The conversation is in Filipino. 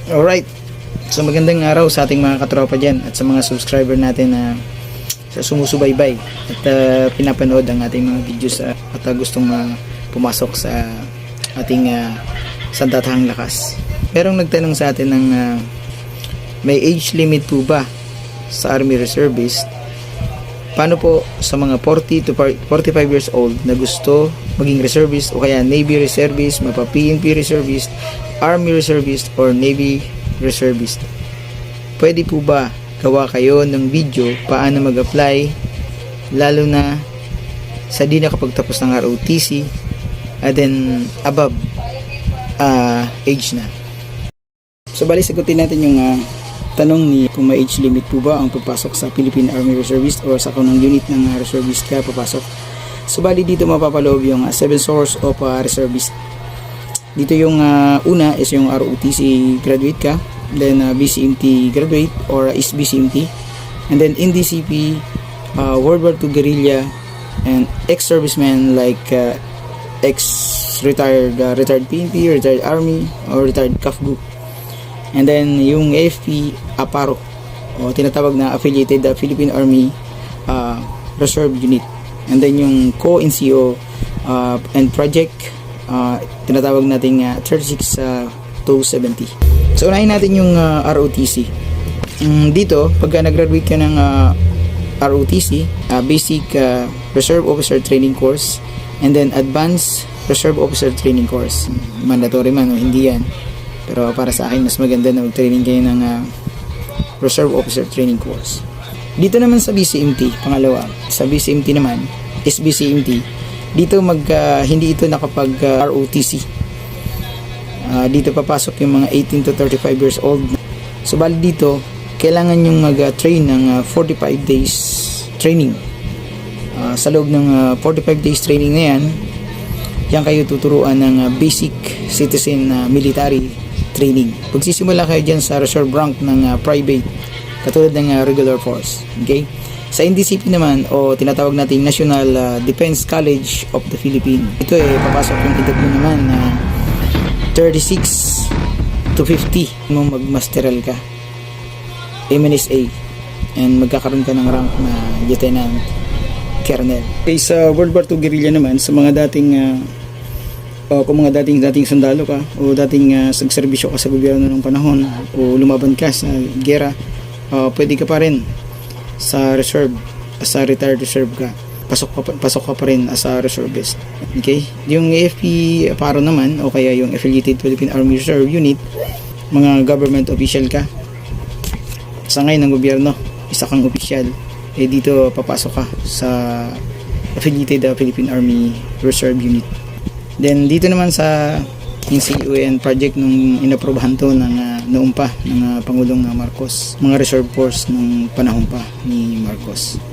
Alright, so magandang araw sa ating mga katropa dyan at sa mga subscriber natin na sumusubaybay at pinapanood ang ating mga videos at gustong pumasok sa ating sandatahang lakas. Merong nagtanong sa atin ng may age limit po ba sa Army Reservist? Paano po sa mga 40 to 45 years old na gusto maging reservist o kaya Navy Reservist, mapa-PNP Reservist, Army Reservist or Navy Reservist? Pwede po ba gawa kayo ng video paano mag-apply lalo na sa di nakapagtapos ng ROTC and then above age na? So bali sagutin natin yung tanong ni kung may age limit po ba ang pagpasok sa Philippine Army Reservist o sa kanang unit ng reservist ka papasok. So bali dito mapapaloob yung 7 source of reservist. Dito yung una is yung ROTC graduate ka, then BCMT graduate or is BCMT, and then NDCP, World War II guerrilla, and ex-servicemen like ex-retired PNP, retired Army, or retired CAFGU. And then yung AFP APARO o tinatawag na affiliated Philippine Army Reserve Unit. And then yung co-NCO and project tinatawag nating 36 to 70. So unahin natin yung ROTC. Dito pagka nag-graduate ka ng ROTC, Basic Reserve Officer Training Course, and then Advanced Reserve Officer Training Course. Mandatory man o hindi yan, pero para sa akin mas maganda na mag-training kayo ng Reserve Officer Training Course. Dito naman sa BCMT, pangalawa, sa BCMT naman is BCMT. Dito hindi ito nakapag ROTC. Dito papasok yung mga 18 to 35 years old. So bali dito kailangan yung mag-train ng 45 days training. Sa loob ng 45 days training na yan kayo tuturuan ng basic citizen military training. Pagsisimula kayo dyan sa reserve rank ng private katulad ng regular force. Okay? Sa NDCP naman o tinatawag nating National Defense College of the Philippines, ito papasok yung edad mo naman na 36 to 50 mo magmasteral ka MNSA and magkakaroon ka ng rank na Lieutenant Colonel. Okay, sa World War II guerrilla naman, sa mga dating kung mga dating sundalo ka o dating nagserbisyo ka sa gobyerno ng panahon o lumaban ka sa gera, pwede ka pa rin sa reserve, sa retired reserve ka, pasok ka pa rin as a reservist. Okay? Yung AFP APARO naman o kaya yung affiliated Philippine Army Reserve Unit, mga government official ka sa ngayon ng gobyerno, isa kang official, dito papasok ka sa affiliated Philippine Army Reserve Unit. Then dito naman sa NCUN project nung inaprobahan to ng noong pa ng Pangulong Marcos, mga reserve force nung panahon pa ni Marcos.